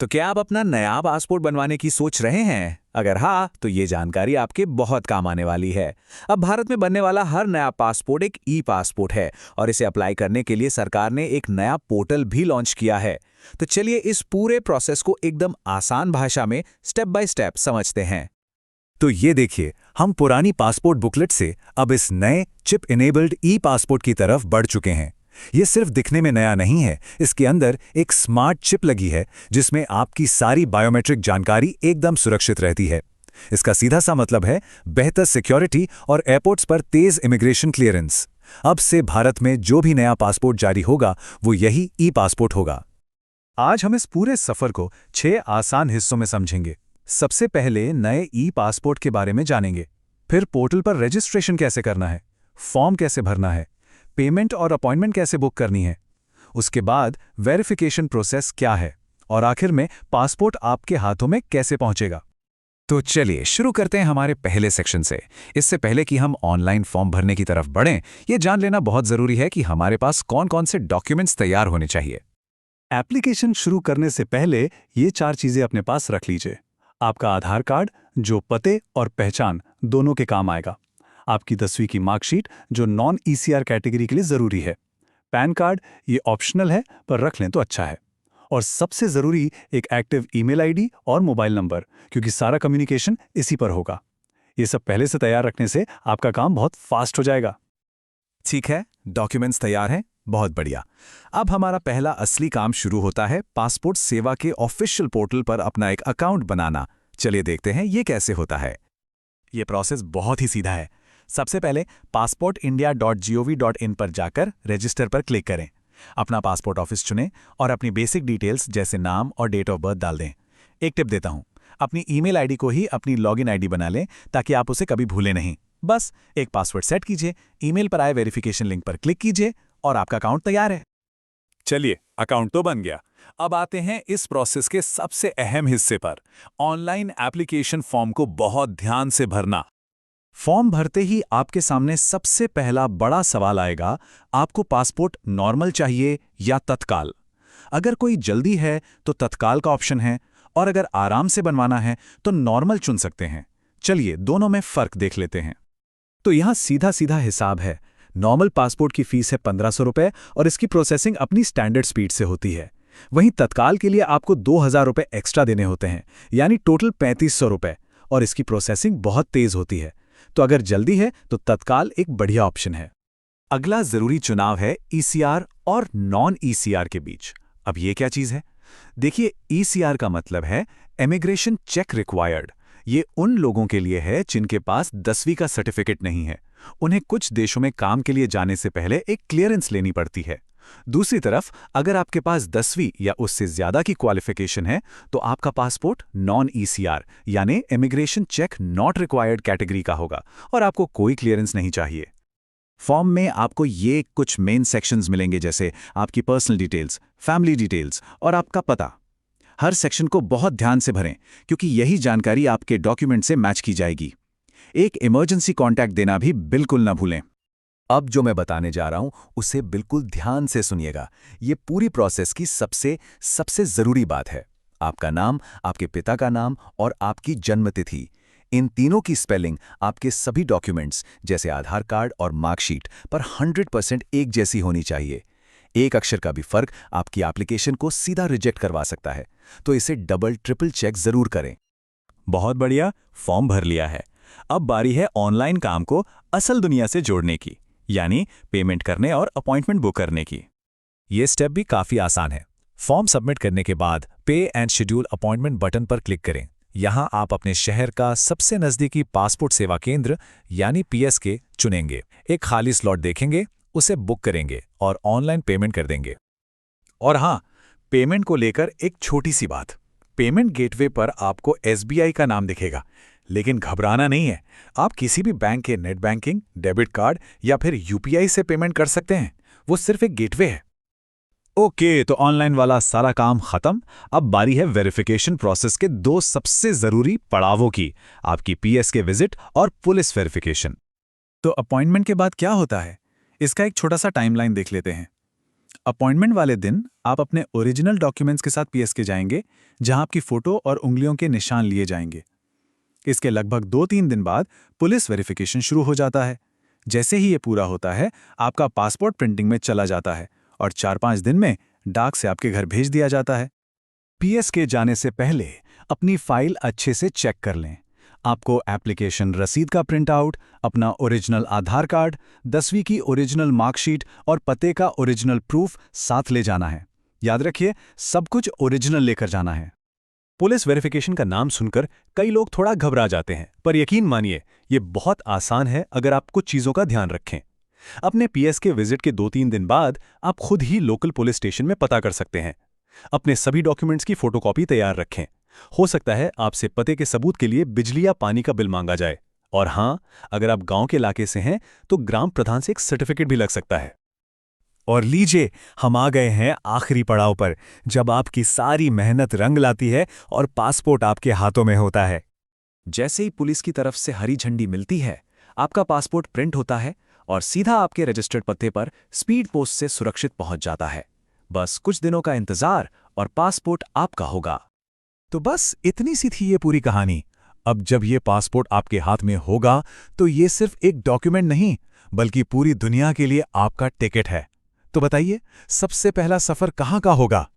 तो क्या आप अपना नया पासपोर्ट बनवाने की सोच रहे हैं? अगर हाँ, तो ये जानकारी आपके बहुत काम आने वाली है। अब भारत में बनने वाला हर नया पासपोर्ट एक ई पासपोर्ट है और इसे अप्लाई करने के लिए सरकार ने एक नया पोर्टल भी लॉन्च किया है। तो चलिए इस पूरे प्रोसेस को एकदम आसान भाषा में स्टेप बाय स्टेप समझते हैं। तो ये देखिए, हम पुरानी पासपोर्ट बुकलेट से अब इस नए चिप इनेबल्ड ई पासपोर्ट की तरफ बढ़ चुके हैं। ये सिर्फ दिखने में नया नहीं है, इसके अंदर एक स्मार्ट चिप लगी है जिसमें आपकी सारी बायोमेट्रिक जानकारी एकदम सुरक्षित रहती है। इसका सीधा सा मतलब है बेहतर सिक्योरिटी और एयरपोर्ट्स पर तेज इमिग्रेशन क्लियरेंस। अब से भारत में जो भी नया पासपोर्ट जारी होगा वो यही ई पासपोर्ट होगा। आज हम इस पूरे सफर को 6 आसान हिस्सों में समझेंगे। सबसे पहले नए ई पासपोर्ट के बारे में जानेंगे, फिर पोर्टल पर रजिस्ट्रेशन कैसे करना है, फॉर्म कैसे भरना है, पेमेंट और अपॉइंटमेंट कैसे बुक करनी है, उसके बाद वेरिफिकेशन प्रोसेस क्या है और आखिर में पासपोर्ट आपके हाथों में कैसे पहुंचेगा। तो चलिए शुरू करते हैं हमारे पहले सेक्शन से। इससे पहले कि हम ऑनलाइन फॉर्म भरने की तरफ बढ़ें, ये जान लेना बहुत जरूरी है कि हमारे पास कौन कौन से डॉक्यूमेंट्स तैयार होने चाहिए। एप्लीकेशन शुरू करने से पहले ये 4 चीजें अपने पास रख लीजिए। आपका आधार कार्ड, जो पते और पहचान दोनों के काम आएगा। आपकी 10वीं की मार्कशीट, जो नॉन ईसीआर कैटेगरी के लिए जरूरी है। पैन कार्ड, ये ऑप्शनल है पर रख लें तो अच्छा है। और सबसे जरूरी एक एक्टिव ईमेल आईडी और मोबाइल नंबर, क्योंकि सारा कम्युनिकेशन इसी पर होगा। ये सब पहले से तैयार रखने से आपका काम बहुत फास्ट हो जाएगा। ठीक है, डॉक्यूमेंट्स तैयार हैं, बहुत बढ़िया। अब हमारा पहला असली काम शुरू होता है पासपोर्ट सेवा के ऑफिशियल पोर्टल पर अपना एक अकाउंट बनाना। चलिए देखते हैं ये कैसे होता है। ये प्रोसेस बहुत ही सीधा है। सबसे पहले passportindia.gov.in पर जाकर रजिस्टर पर क्लिक करें। अपना पासपोर्ट ऑफिस चुनें और अपनी बेसिक डिटेल्स जैसे नाम और डेट ऑफ बर्थ डाल दें। एक टिप देता हूं, अपनी ईमेल आईडी को ही अपनी लॉगिन आईडी बना लें ताकि आप उसे कभी भूलें नहीं। बस एक पासवर्ड सेट कीजिए, ईमेल पर आए वेरिफिकेशन लिंक पर क्लिक कीजिए और आपका अकाउंट तैयार है। चलिए, अकाउंट तो बन गया। अब आते हैं इस प्रोसेस के सबसे अहम हिस्से पर, ऑनलाइन एप्लीकेशन फॉर्म को बहुत ध्यान से भरना। फॉर्म भरते ही आपके सामने सबसे पहला बड़ा सवाल आएगा, आपको पासपोर्ट नॉर्मल चाहिए या तत्काल। अगर कोई जल्दी है तो तत्काल का ऑप्शन है और अगर आराम से बनवाना है तो नॉर्मल चुन सकते हैं। चलिए दोनों में फर्क देख लेते हैं। तो यहां सीधा सीधा हिसाब है। नॉर्मल पासपोर्ट की फीस है 1500 रुपए और इसकी प्रोसेसिंग अपनी स्टैंडर्ड स्पीड से होती है। वहीं तत्काल के लिए आपको 2000 रुपए एक्स्ट्रा देने होते हैं, यानी टोटल 3500 रुपए, और इसकी प्रोसेसिंग बहुत तेज होती है। तो अगर जल्दी है तो तत्काल एक बढ़िया ऑप्शन है। अगला जरूरी चुनाव है ईसीआर और नॉन ईसीआर के बीच। अब ये क्या चीज है? देखिए, ईसीआर का मतलब है इमिग्रेशन चेक रिक्वायर्ड। ये उन लोगों के लिए है जिनके पास 10वीं का सर्टिफिकेट नहीं है। उन्हें कुछ देशों में काम के लिए जाने से पहले एक क्लियरेंस लेनी पड़ती है। दूसरी तरफ, अगर आपके पास 10वीं या उससे ज्यादा की क्वालिफिकेशन है तो आपका पासपोर्ट नॉन ईसीआर यानी immigration check not required category का होगा और आपको कोई क्लियरेंस नहीं चाहिए। फॉर्म में आपको ये कुछ मेन सेक्शंस मिलेंगे, जैसे आपकी पर्सनल डिटेल्स, फैमिली डिटेल्स और आपका पता। हर सेक्शन को बहुत ध्यान से भरें क्योंकि यही जानकारी आपके डॉक्यूमेंट से मैच की जाएगी। एक इमरजेंसी कॉन्टैक्ट देना भी बिल्कुल ना भूलें। अब जो मैं बताने जा रहा हूं उसे बिल्कुल ध्यान से सुनिएगा। ये पूरी प्रोसेस की सबसे सबसे जरूरी बात है। आपका नाम, आपके पिता का नाम और आपकी जन्मतिथि, इन तीनों की स्पेलिंग आपके सभी डॉक्यूमेंट्स जैसे आधार कार्ड और मार्कशीट पर 100% एक जैसी होनी चाहिए। एक अक्षर का भी फर्क आपकी एप्लीकेशन को सीधा रिजेक्ट करवा सकता है, तो इसे डबल ट्रिपल चेक जरूर करें। बहुत बढ़िया, फॉर्म भर लिया है। अब बारी है ऑनलाइन काम को असल दुनिया से जोड़ने की, यानी पेमेंट करने और अपॉइंटमेंट बुक करने की। ये स्टेप भी काफी आसान है। फॉर्म सबमिट करने के बाद पे एंड शेड्यूल अपॉइंटमेंट बटन पर क्लिक करें। यहां आप अपने शहर का सबसे नजदीकी पासपोर्ट सेवा केंद्र यानी पीएसके चुनेंगे। एक खाली स्लॉट देखेंगे, उसे बुक करेंगे और ऑनलाइन पेमेंट कर देंगे। और हाँ, पेमेंट को लेकर एक छोटी सी बात, पेमेंट गेटवे पर आपको एसबीआई का नाम दिखेगा, लेकिन घबराना नहीं है। आप किसी भी बैंक के नेट बैंकिंग, डेबिट कार्ड या फिर यूपीआई से पेमेंट कर सकते हैं। वो सिर्फ एक गेटवे है। ओके, तो ऑनलाइन वाला सारा काम खत्म। अब बारी है वेरिफिकेशन प्रोसेस के 2 सबसे जरूरी पड़ावों की, आपकी पीएसके विजिट और पुलिस वेरिफिकेशन। तो अपॉइंटमेंट के बाद क्या होता है, इसका एक छोटा सा टाइमलाइन देख लेते हैं। अपॉइंटमेंट वाले दिन आप अपने ओरिजिनल डॉक्यूमेंट्स के साथ पीएसके जाएंगे, जहां आपकी फोटो और उंगलियों के निशान लिए जाएंगे। इसके लगभग 2-3 दिन बाद पुलिस वेरिफिकेशन शुरू हो जाता है। जैसे ही ये पूरा होता है, आपका पासपोर्ट प्रिंटिंग में चला जाता है और 4-5 दिन में डाक से आपके घर भेज दिया जाता है। पीएसके जाने से पहले अपनी फाइल अच्छे से चेक कर लें। आपको एप्लीकेशन रसीद का प्रिंट आउट, अपना ओरिजिनल आधार कार्ड, 10वीं की ओरिजिनल मार्कशीट और पते का ओरिजिनल प्रूफ साथ ले जाना है। याद रखिए, सब कुछ ओरिजिनल लेकर जाना है। पुलिस वेरिफिकेशन का नाम सुनकर कई लोग थोड़ा घबरा जाते हैं, पर यकीन मानिए ये बहुत आसान है अगर आप कुछ चीज़ों का ध्यान रखें। अपने पीएसके विजिट के 2-3 दिन बाद आप खुद ही लोकल पुलिस स्टेशन में पता कर सकते हैं। अपने सभी डॉक्यूमेंट्स की फोटोकॉपी तैयार रखें। हो सकता है आपसे पते के सबूत के लिए बिजली या पानी का बिल मांगा जाए। और हाँ, अगर आप गांव के इलाके से हैं तो ग्राम प्रधान से एक सर्टिफिकेट भी लग सकता है। और लीजिए, हम आ गए हैं आखिरी पड़ाव पर, जब आपकी सारी मेहनत रंग लाती है और पासपोर्ट आपके हाथों में होता है। जैसे ही पुलिस की तरफ से हरी झंडी मिलती है, आपका पासपोर्ट प्रिंट होता है और सीधा आपके रजिस्टर्ड पते पर स्पीड पोस्ट से सुरक्षित पहुंच जाता है। बस कुछ दिनों का इंतजार और पासपोर्ट आपका होगा। तो बस इतनी सी थी ये पूरी कहानी। अब जब ये पासपोर्ट आपके हाथ में होगा, तो ये सिर्फ एक डॉक्यूमेंट नहीं, बल्कि पूरी दुनिया के लिए आपका टिकट है। तो बताइए, सबसे पहला सफर कहाँ का होगा?